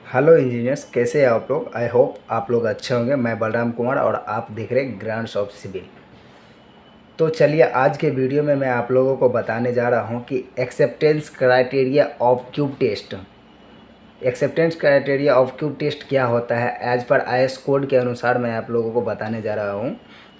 Hello engineers, कैसे हैं आप लोग। आई होप आप लोग अच्छे होंगे। मैं बलराम कुमार और आप देख रहे हैं ग्रांट्स ऑफ सिविल। तो चलिए आज के वीडियो में मैं आप लोगों को बताने जा रहा हूं कि acceptance criteria of cube test. Acceptance criteria of cube test क्या होता है, एज पर आईएस कोड के अनुसार मैं आप लोगों को बताने जा रहा हूँ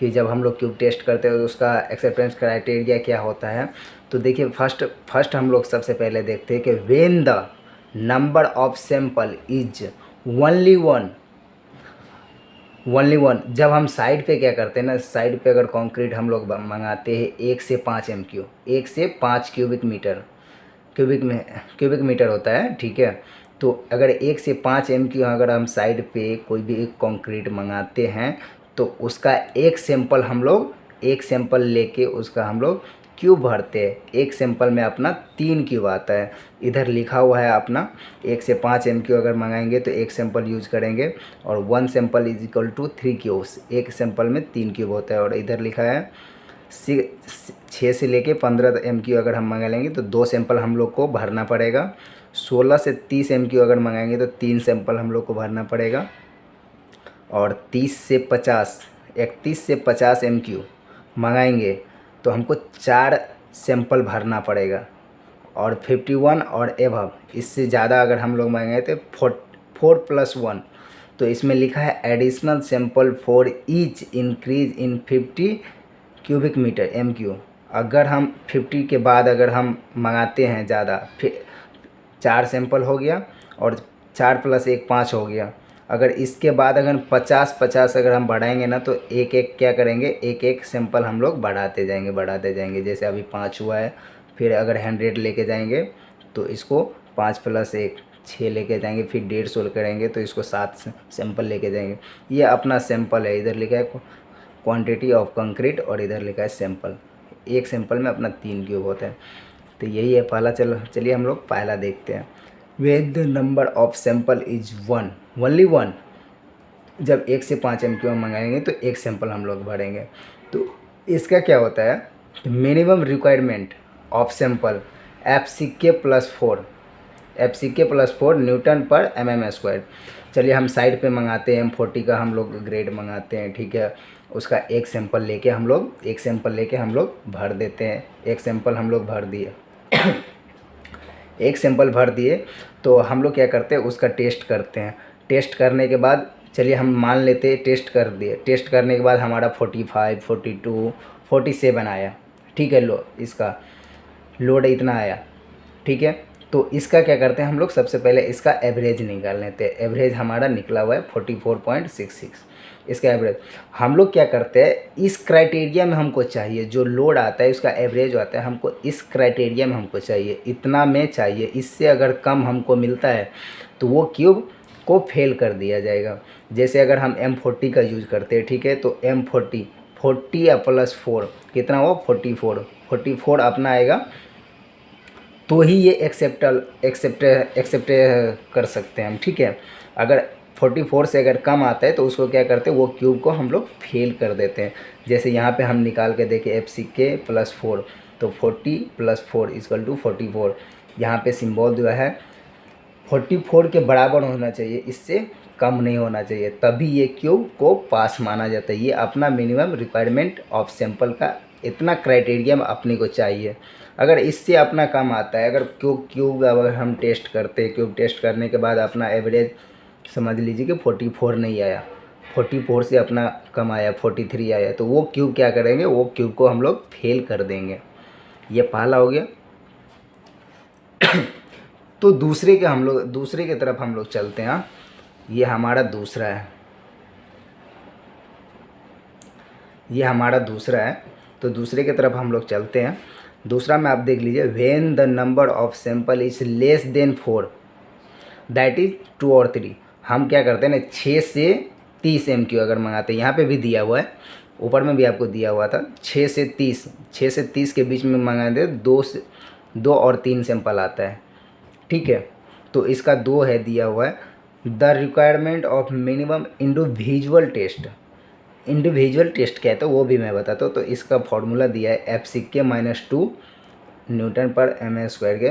कि जब हम लोग क्यूब टेस्ट करते हैं तो उसका एक्सेप्टेंस क्राइटेरिया क्या होता है। तो देखिए, फर्स्ट हम लोग सबसे पहले देखते हैं कि when the number of sample is only one. जब हम साइड पे क्या करते हैं ना, साइड पे अगर कंक्रीट हम लोग मंगाते हैं 1 से 5 MQ, 1 से 5 क्यूबिक मीटर होता है, ठीक है। तो अगर 1 से 5 MQ अगर हम साइड पे कोई भी एक कंक्रीट मंगाते हैं तो उसका एक सैंपल लेके उसका हम लोग क्यूब भरते हैं। एक सैंपल में अपना 3 क्यूब आता है। इधर लिखा हुआ है अपना 1 से 5 MQ अगर मंगाएंगे तो एक सैंपल यूज करेंगे और 1 sample is equal to 3 cubes. एक सैंपल में 3 क्यूब होता है। और इधर लिखा है 6 से लेके 15 MQ अगर हम मंगा लेंगे तो 2 सैंपल हम लोग को भरना पड़ेगा। 16 से 30 MQ अगर मंगाएंगे तो 3 सैंपल हम लोग को भरना पड़ेगा। और 31 से 50 MQ मंगाएंगे तो हमको 4 सैंपल भरना पड़ेगा। और 51 और एभव इससे ज़्यादा अगर हम लोग मंगाए तो 4+1। तो इसमें लिखा है additional sample for each increase in 50 cubic metre MQ। अगर हम 50 के बाद अगर हम मंगाते हैं ज़्यादा, फिर 4 सैंपल हो गया और 4+1 5 हो गया। अगर इसके बाद अगर 50 अगर हम बढ़ाएंगे ना तो एक एक क्या करेंगे, एक एक सैंपल हम लोग बढ़ाते जाएंगे। जैसे अभी 5 हुआ है, फिर अगर 100 लेके जाएंगे तो इसको 5+1 6 लेके जाएंगे, फिर 150 करेंगे तो इसको 7 सैंपल लेके जाएंगे। ये अपना सैंपल है। इधर लिखा है क्वांटिटी ऑफ कंक्रीट और इधर लिखा है सैंपल। एक सैंपल में अपना 3 क्यूब होता है। तो यही है पहला। चलिए हम लोग पहला देखते हैं। When the number of sample is only one. जब 1 से 5 MQ हम मंगाएंगे तो एक सैंपल हम लोग भरेंगे। तो इसका क्या होता है, minimum requirement of sample FCK+4 Newton पर mm²। चलिए हम साइड पे मंगाते हैं M40 का हम लोग ग्रेड मंगाते हैं, ठीक है। उसका एक सैंपल लेके हम लोग भर देते हैं। एक सैंपल हम लोग भर दिए एक सैंपल भर दिए तो हम लोग क्या करते हैं, उसका टेस्ट करते हैं। टेस्ट करने के बाद चलिए हम मान लेते हैं टेस्ट कर दिए। टेस्ट करने के बाद हमारा 45, 42, 47 आया, ठीक है। इसका लोड इतना आया, ठीक है। तो इसका क्या करते हैं हम लोग, सबसे पहले इसका एवरेज निकाल लेते हैं। एवरेज हमारा निकला हुआ है 44.66। इसका एवरेज हम लोग क्या करते हैं, इस क्राइटेरिया में हमको चाहिए। जो लोड आता है उसका एवरेज आता है, हमको इस क्राइटेरिया में हमको चाहिए, इतना में चाहिए। इससे अगर कम हमको मिलता है तो वो क्यूब को फेल कर दिया जाएगा। जैसे अगर हम M40 का यूज करते हैं, ठीक है। तो M40 40 या +4 कितना हो, 44 अपना आएगा तो ही ये एक्सेप्ट कर सकते हैं हम, ठीक है। अगर 44 से अगर कम आता है तो उसको क्या करते हैं, वो क्यूब को हम लोग फेल कर देते हैं। जैसे यहाँ पे हम निकाल के देखें FCK+4, तो 40+4 = 44। यहाँ पे सिंबल जो है 44 के बराबर होना चाहिए, इससे कम नहीं होना चाहिए, तभी ये क्यूब को पास माना जाता है। ये अपना मिनिमम रिक्वायरमेंट ऑफ सैंपल का इतना क्राइटेरिया अपने को चाहिए। अगर इससे अपना कम आता है, अगर क्यूब अगर हम टेस्ट करते हैं, क्यूब टेस्ट करने के बाद अपना एवरेज समझ लीजिए कि 44 नहीं आया, 44 से अपना कम आया, 43 आया, तो वो क्यूब क्या करेंगे, वो क्यूब को हम लोग फेल कर देंगे। ये पहला हो गया। तो दूसरे की तरफ हम लोग चलते हैं। ये हमारा दूसरा है, तो दूसरे की तरफ हम लोग चलते हैं। दूसरा में आप देख लीजिए, when the number of sample is less than 4, that is 2 और 3। हम क्या करते हैं ना, 6 से 30 MQ अगर मंगाते हैं, यहाँ पे भी दिया हुआ है, ऊपर में भी आपको दिया हुआ था 6 से 30 के बीच में मंगाते हैं, 2 और 3 सैंपल आता है, ठीक है। तो इसका 2 है दिया हुआ है। The requirement of minimum individual test क्या है तो वो भी मैं बताता हूँ। तो इसका फॉर्मूला दिया है FCK-2 न्यूटन पर mm² के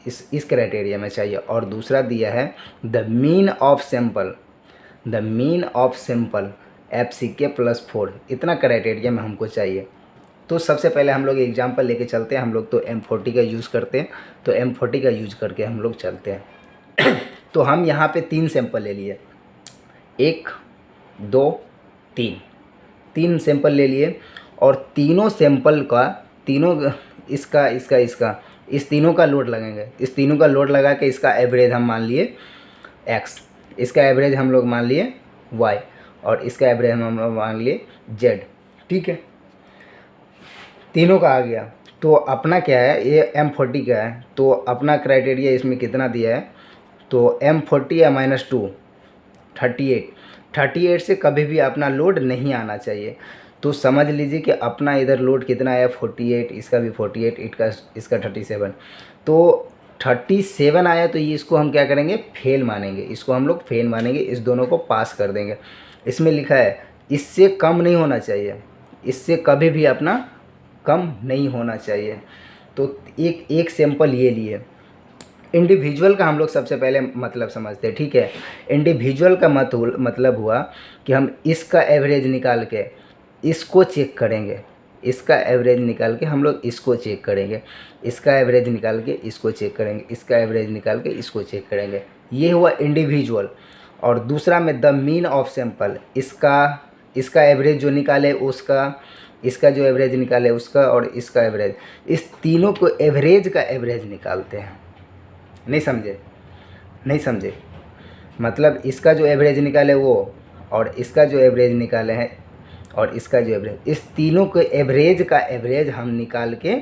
इस क्राइटेरिया में चाहिए। और दूसरा दिया है the mean of sample FCK +4, इतना क्राइटेरिया में हमको चाहिए। तो सबसे पहले हम लोग एग्जाम्पल लेके चलते हैं। हम लोग तो M40 का यूज़ करते हैं, तो M40 का यूज करके हम लोग चलते हैं। तो हम यहाँ पे 3 सैंपल ले लिए, 1 2 3 सैंपल ले लिए। और तीनों सैंपल का इसका इस तीनों का लोड लगाएंगे। इस तीनों का लोड लगा के इसका एवरेज हम मान लिए x, इसका एवरेज हम लोग मान लिए y, और इसका एवरेज हम लोग मान लिए z। ठीक है, तीनों का आ गया। तो अपना क्या है, ये M40 का है, तो अपना क्राइटेरिया इसमें कितना दिया है, तो M40 या -2 38 से कभी भी अपना लोड नहीं आना चाहिए। तो समझ लीजिए कि अपना इधर लोड कितना है 48, इसका भी 48, इसका 37। तो 37 आया तो ये इसको हम क्या करेंगे, फेल मानेंगे। इसको हम लोग फेल मानेंगे, इस दोनों को पास कर देंगे। इसमें लिखा है इससे कम नहीं होना चाहिए, इससे कभी भी अपना कम नहीं होना चाहिए। तो एक सैंपल ये लिए। इंडिविजुअल का हम लोग सबसे पहले मतलब समझते हैं। ठीक है, इंडिविजुअल का मतलब हुआ कि हम इसका एवरेज निकाल के इसको चेक करेंगे, इसका एवरेज निकाल के हम लोग इसको चेक करेंगे, इसका एवरेज निकाल के इसको चेक करेंगे, इसका एवरेज निकाल के इसको चेक करेंगे। ये हुआ इंडिविजुअल। और दूसरा में द मीन ऑफ सैंपल, इसका एवरेज जो निकाले उसका, इसका जो एवरेज निकाले उसका, और इसका एवरेज, इस तीनों को एवरेज का एवरेज निकालते हैं। नहीं समझे मतलब इसका जो एवरेज निकाले वो, और इसका जो एवरेज निकाले हैं, और इसका जो एवरेज, इस तीनों को एवरेज का एवरेज हम निकाल के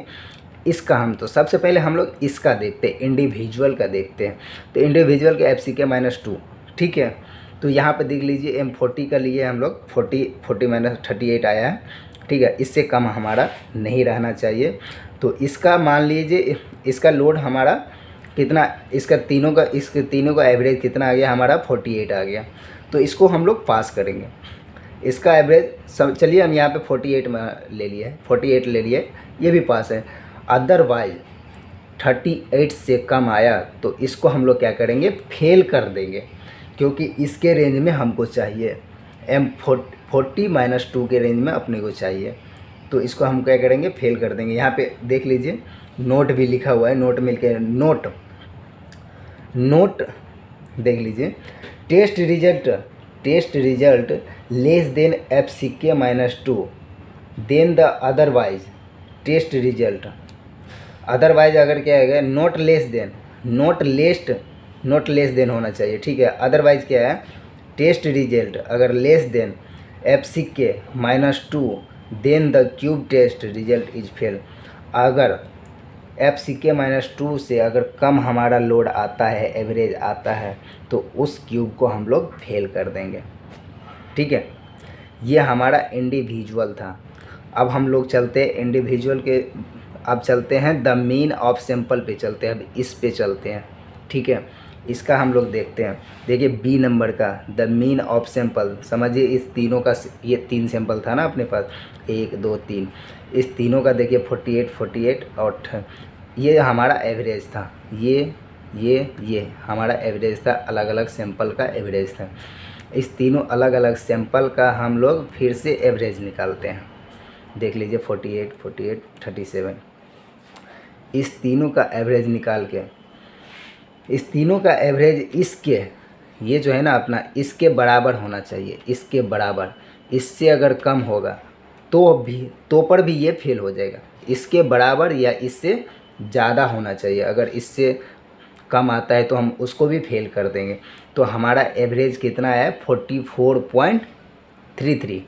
इसका, हम तो सबसे पहले हम लोग इसका देखते हैं, इंडिविजुअल का देखते हैं। तो इंडिविजुअल का FCK -2। ठीक है, तो यहाँ पे देख लीजिए M40 का लिए हम लोग 40 -38 आया है। ठीक है, इससे कम हमारा नहीं रहना चाहिए। तो इसका मान लीजिए इसका लोड हमारा कितना, इसके तीनों का एवरेज कितना आ गया हमारा 48 आ गया। तो इसको हम लोग पास करेंगे। इसका एवरेज सब, चलिए हम यहाँ पे 48 में ले लिए, 48 ले लिए, ये भी पास है। अदरवाइज 38 से कम आया तो इसको हम लोग क्या करेंगे, फेल कर देंगे, क्योंकि इसके रेंज में हमको चाहिए, M40 -2 के रेंज में अपने को चाहिए। तो इसको हम क्या करेंगे, फेल कर देंगे। यहाँ पे देख लीजिए नोट भी लिखा हुआ है, नोट मिल के नोट देख लीजिए, test result less than FCK -2 then the otherwise test result. Otherwise अगर क्या है, नोट लेस देन होना चाहिए। ठीक है, अदरवाइज क्या है, टेस्ट रिजल्ट अगर less than FCK -2 then the cube test result is fail. अगर FCK -2 से अगर कम हमारा लोड आता है, एवरेज आता है, तो उस क्यूब को हम लोग फेल कर देंगे। ठीक है, ये हमारा इंडिविजुअल था। अब हम लोग चलते इंडिविजुअल के, अब चलते हैं द मीन ऑफ सैंपल पे चलते हैं। अब इस पे चलते हैं। ठीक है, इसका हम लोग देखते हैं। देखिए B नंबर का द मीन ऑफ सैंपल, समझिए इस तीनों का, ये 3 सैंपल था ना अपने पास, 1 2 3, इस तीनों का देखिए 48 और ये हमारा एवरेज था। ये हमारा एवरेज था, अलग अलग सैंपल का एवरेज था। इस तीनों अलग अलग सैंपल का हम लोग फिर से एवरेज निकालते हैं। देख लीजिए 48 37, इस तीनों का एवरेज निकाल के, इस तीनों का एवरेज इसके, ये जो है ना अपना, इसके बराबर होना चाहिए, इसके बराबर। इससे अगर कम होगा तो पर भी ये फेल हो जाएगा। इसके बराबर या इससे ज़्यादा होना चाहिए। अगर इससे कम आता है तो हम उसको भी फेल कर देंगे। तो हमारा एवरेज कितना है 44.33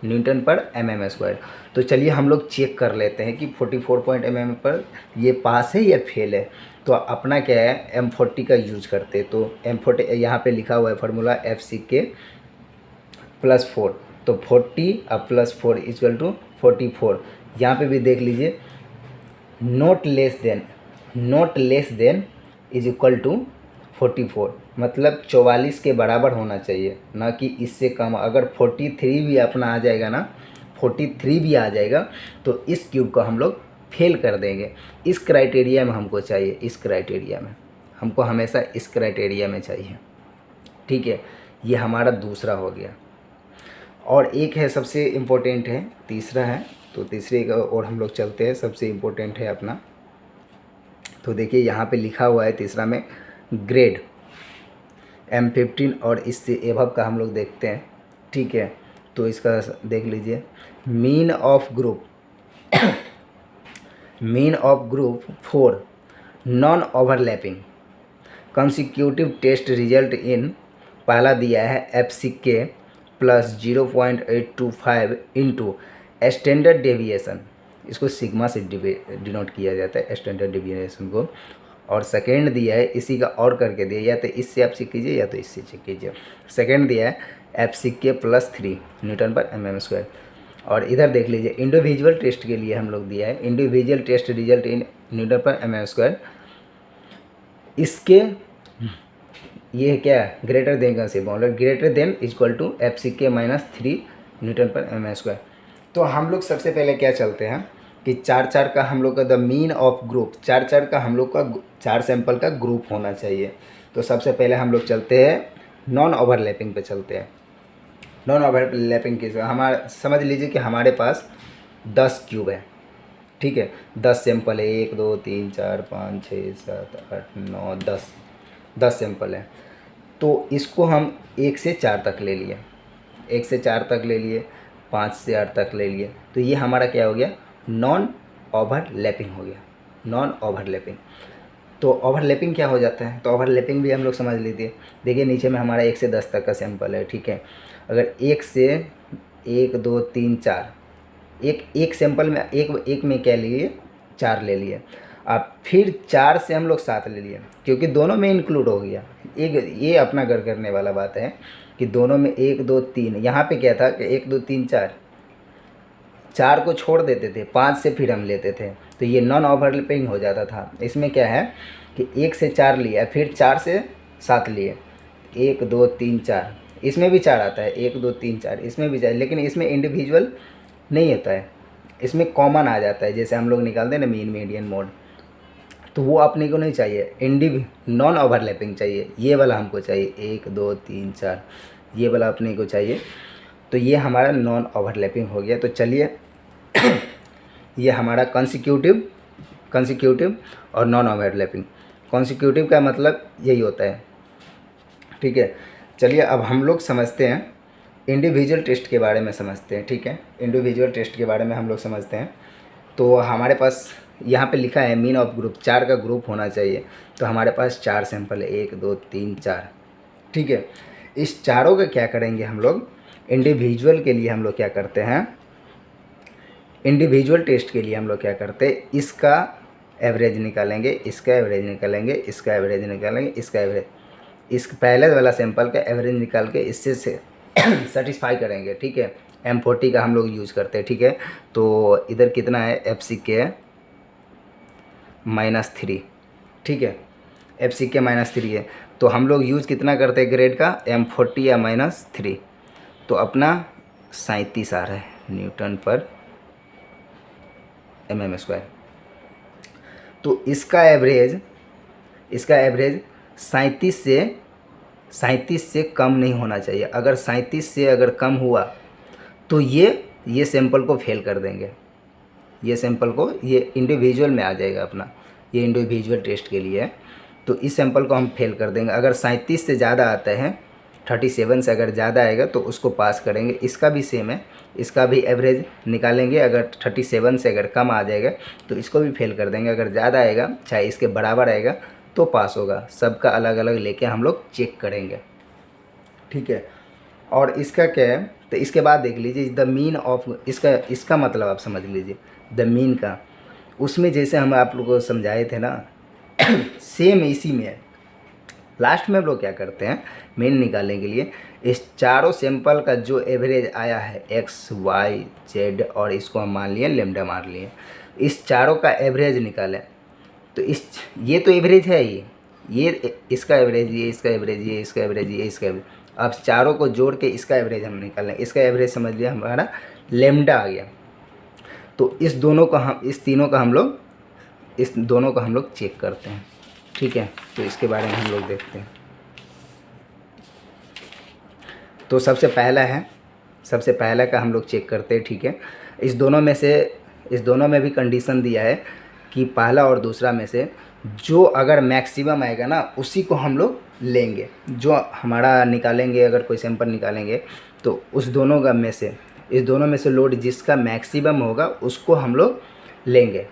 न्यूटन पर mm²। तो चलिए हम लोग चेक कर लेते हैं कि 44 mm पर ये पास है या फेल है। तो अपना क्या है, M40 का यूज करते हैं। तो M40 यहाँ पे लिखा हुआ है फार्मूला FCK +4, तो 40 अब +4 = 44। यहाँ पे भी देख लीजिए note less than is equal to 44, मतलब 44 के बराबर होना चाहिए, ना कि इससे कम। अगर 43 भी अपना आ जाएगा ना, 43 भी आ जाएगा तो इस क्यूब को हम लोग फेल कर देंगे। इस क्राइटेरिया में हमको चाहिए, इस क्राइटेरिया में हमको हमेशा इस क्राइटेरिया में चाहिए, ठीक है। ये हमारा दूसरा हो गया। और एक है सबसे इम्पोर्टेंट है, तीसरा है, तो तीसरे का और हम लोग चलते हैं। सबसे इम्पोर्टेंट है अपना, तो देखिए यहाँ पे लिखा हुआ है तीसरा में ग्रेड M15 और इससे एबव का हम लोग देखते हैं, ठीक है। तो इसका देख लीजिए, mean of group mean of group 4 non overlapping consecutive test result in, पहला दिया है FCK plus 0.825 into standard deviation, इसको सिग्मा से डिनोट किया जाता है स्टैंडर्ड डेविएशन को। और सेकेंड दिया है इसी का और करके दिया, या तो इससे आप चेक कीजिए या तो इससे चेक कीजिए। सेकेंड दिया है FCK प्लस 3 न्यूटन पर mm²। और इधर देख लीजिए इंडिविजुअल टेस्ट के लिए हम लोग दिया है individual test result in newton पर mm²। इसके ये क्या है, ग्रेटर देन का symbol, greater than equal to FCK minus 3 newton पर mm²। तो हम लोग सबसे पहले क्या चलते हैं कि 4 का हम लोग का द मीन ऑफ ग्रुप, 4 का हम लोग का 4 सैंपल का ग्रुप होना चाहिए। तो सबसे पहले हम लोग चलते हैं नॉन ओवरलैपिंग पे चलते हैं। नॉन ओवरलैपिंग के हमारा समझ लीजिए कि हमारे पास 10 क्यूब है, ठीक है। 10 सैंपल है, 1 2 3 4 5 6 7 8 9 10 सैंपल है। तो इसको हम 1 से 4 तक ले लिए, 1 से 4 तक ले लिए, 5 से 8 तक ले लिए। तो ये हमारा क्या हो गया, नॉन ओवरलैपिंग हो गया, नॉन ओवरलैपिंग। तो ओवरलैपिंग क्या हो जाता है, तो ओवरलैपिंग भी हम लोग समझ लीजिए। देखिए नीचे में हमारा 1 से 10 तक का सैंपल है, ठीक है। अगर 1 से 1 2 3 4, एक सैंपल में एक में क्या लिए, 4 ले लिए। अब फिर 4 से हम लोग 7 ले लिए, क्योंकि दोनों में इंक्लूड हो गया। एक ये अपना घर करने वाला बात है कि दोनों में 1 2 3, यहाँ पे क्या था कि 1 2 3 4 को छोड़ देते थे, 5 से फिर हम लेते थे, तो ये नॉन ओवरलैपिंग हो जाता था। इसमें क्या है कि 1 से 4 लिया, फिर 4 से 7 लिए, 1 2 3 4, इसमें भी 4 आता है, 1 2 3 4, इसमें भी 4, लेकिन इसमें इंडिविजुअल नहीं होता है, इसमें कॉमन आ जाता है। जैसे हम लोग निकालते हैं ना मीन मीडियन मोड, तो वो अपने को नहीं चाहिए, नॉन ओवरलैपिंग चाहिए, ये वाला हमको चाहिए 1 2 3 4, ये वाला अपने को चाहिए। तो ये हमारा नॉन ओवरलैपिंग हो गया। तो चलिए ये हमारा कंसिक्यूटिव और नॉन ओवरलैपिंग। कंसिक्यूटिव का मतलब यही होता है, ठीक है। चलिए अब हम लोग समझते हैं इंडिविजुअल टेस्ट के बारे में समझते हैं, ठीक है। इंडिविजुअल टेस्ट के बारे में हम लोग समझते हैं। तो हमारे पास यहाँ पे लिखा है मीन ऑफ ग्रुप, 4 का ग्रुप होना चाहिए। तो हमारे पास 4 सैंपल है, 1 2 3 4, ठीक है। इस चारों का क्या करेंगे हम लोग, इंडिविजुअल के लिए हम लोग क्या करते हैं, इंडिविजुअल टेस्ट के लिए हम लोग क्या करते हैं, इसका एवरेज निकालेंगे, इसका एवरेज निकालेंगे, इसका एवरेज निकालेंगे, इसका एवरेज, इस पहले वाला सैंपल का एवरेज निकाल के इससे सेटिस्फाई करेंगे, ठीक है। M40 का हम लोग यूज़ करते हैं, ठीक है। तो इधर कितना है, FCK -3, ठीक है। FCK -3 है, तो हम लोग यूज़ कितना करते हैं ग्रेड का, M40 या -3, तो अपना 37 आ रहा है न्यूटन पर mm²। तो इसका एवरेज 37 से कम नहीं होना चाहिए। अगर 37 से अगर कम हुआ तो ये सैंपल को फेल कर देंगे, ये सैंपल को, ये इंडिविजुअल में आ जाएगा अपना, ये इंडिविजुअल टेस्ट के लिए है। तो इस सैंपल को हम फेल कर देंगे। अगर 37 से ज़्यादा आता है, 37 से अगर ज़्यादा आएगा तो उसको पास करेंगे। इसका भी सेम है, इसका भी एवरेज निकालेंगे। अगर 37 से अगर कम आ जाएगा तो इसको भी फेल कर देंगे। अगर ज़्यादा आएगा, चाहे इसके बराबर आएगा, तो पास होगा। सबका अलग अलग लेके हम लोग चेक करेंगे, ठीक है। और इसका क्या है, तो इसके बाद देख लीजिए द मीन ऑफ, इसका मतलब आप समझ लीजिए द मीन का। उसमें जैसे हम आप लोगों को समझाए थे ना सेम इसी में है। लास्ट में हम लोग क्या करते हैं, मीन निकालने के लिए इस चारों सैंपल का जो एवरेज आया है x y z, और इसको हम मान लिए लेमडा मान लिए, इस चारों का एवरेज निकालें। तो ये तो एवरेज है, ये इसका एवरेज, ये इसका एवरेज, ये इसका एवरेज, ये इसका एवरेज। अब चारों को जोड़ के इसका एवरेज हम निकालें। इसका एवरेज समझ लिया हमारा लेमडा आ गया। तो इस दोनों का हम लोग चेक करते हैं, ठीक है। तो इसके बारे में हम लोग देखते हैं। तो सबसे पहला का हम लोग चेक करते हैं, ठीक है। इस दोनों में भी कंडीशन दिया है कि पहला और दूसरा में से जो अगर मैक्सिमम आएगा ना उसी को हम लोग लेंगे। जो हमारा निकालेंगे, अगर कोई सैंपल निकालेंगे तो इस दोनों में से लोड जिसका मैक्सिमम होगा उसको हम लोग लेंगे।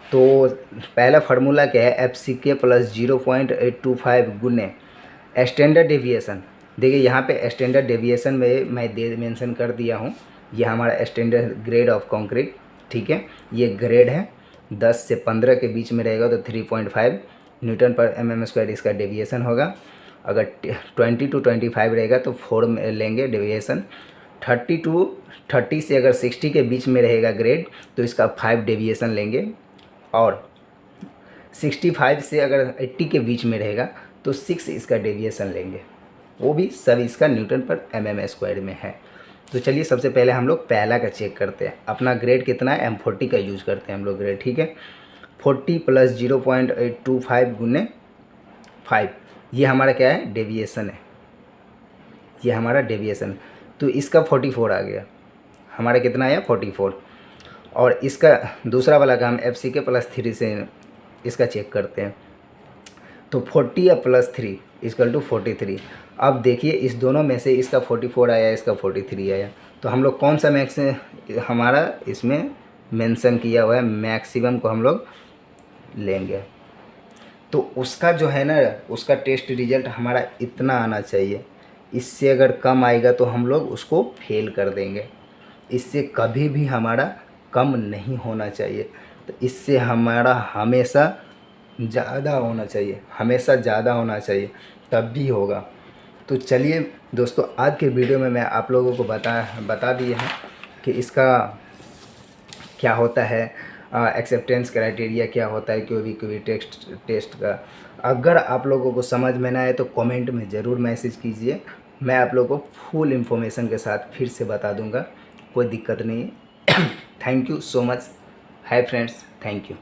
तो पहला फार्मूला क्या है, FCK प्लस 0.825 गुने स्टैंडर्ड डेविएशन। देखिए यहाँ पे स्टैंडर्ड डेविएशन में मैं मेंशन कर दिया हूँ। ये हमारा स्टैंडर्ड ग्रेड ऑफ कंक्रीट, ठीक है। ये ग्रेड है, 10 से 15 के बीच में रहेगा तो 3.5 न्यूटन पर mm² इसका डेविएशन होगा। अगर 20 to 25 रहेगा तो 4 में लेंगे डेविएशन। 30 से अगर 60 के बीच में रहेगा ग्रेड तो इसका 5 डेविएशन लेंगे। और 65 से अगर 80 के बीच में रहेगा तो 6 इसका डेविएशन लेंगे। वो भी सब इसका न्यूटन पर mm² में है। तो चलिए सबसे पहले हम लोग पहला का चेक करते हैं। अपना ग्रेड कितना है, M40 का यूज़ करते हैं हम लोग ग्रेड, ठीक है। 40 प्लस 0.825 गुने 5, ये हमारा क्या है, डेविएशन है। ये हमारा डेविएशन, तो इसका 44 आ गया। हमारा कितना आया, 44। और इसका दूसरा वाला का हम FCK प्लस 3 से इसका चेक करते हैं। तो 40 प्लस 3 इक्वल टू 43। अब देखिए इस दोनों में से इसका 44 आया, इसका 43 आया। तो हम लोग कौन सा मैक्स हमारा इसमें मेंशन किया हुआ है, मैक्सिमम को हम लोग लेंगे। तो उसका जो है ना, उसका टेस्ट रिजल्ट हमारा इतना आना चाहिए। इससे अगर कम आएगा तो हम लोग उसको फेल कर देंगे। इससे कभी भी हमारा कम नहीं होना चाहिए। तो इससे हमारा हमेशा ज़्यादा होना चाहिए, तब भी होगा। तो चलिए दोस्तों, आज के वीडियो में मैं आप लोगों को बता दिया है कि इसका क्या होता है, एक्सेप्टेंस क्राइटेरिया क्या होता है क्यूबी टेस्ट का। अगर आप लोगों को समझ में ना आए तो कमेंट में ज़रूर मैसेज कीजिए। मैं आप लोगों को फुल इन्फॉर्मेशन के साथ फिर से बता दूंगा, कोई दिक्कत नहीं है। Thank you so much. Hi friends, thank you.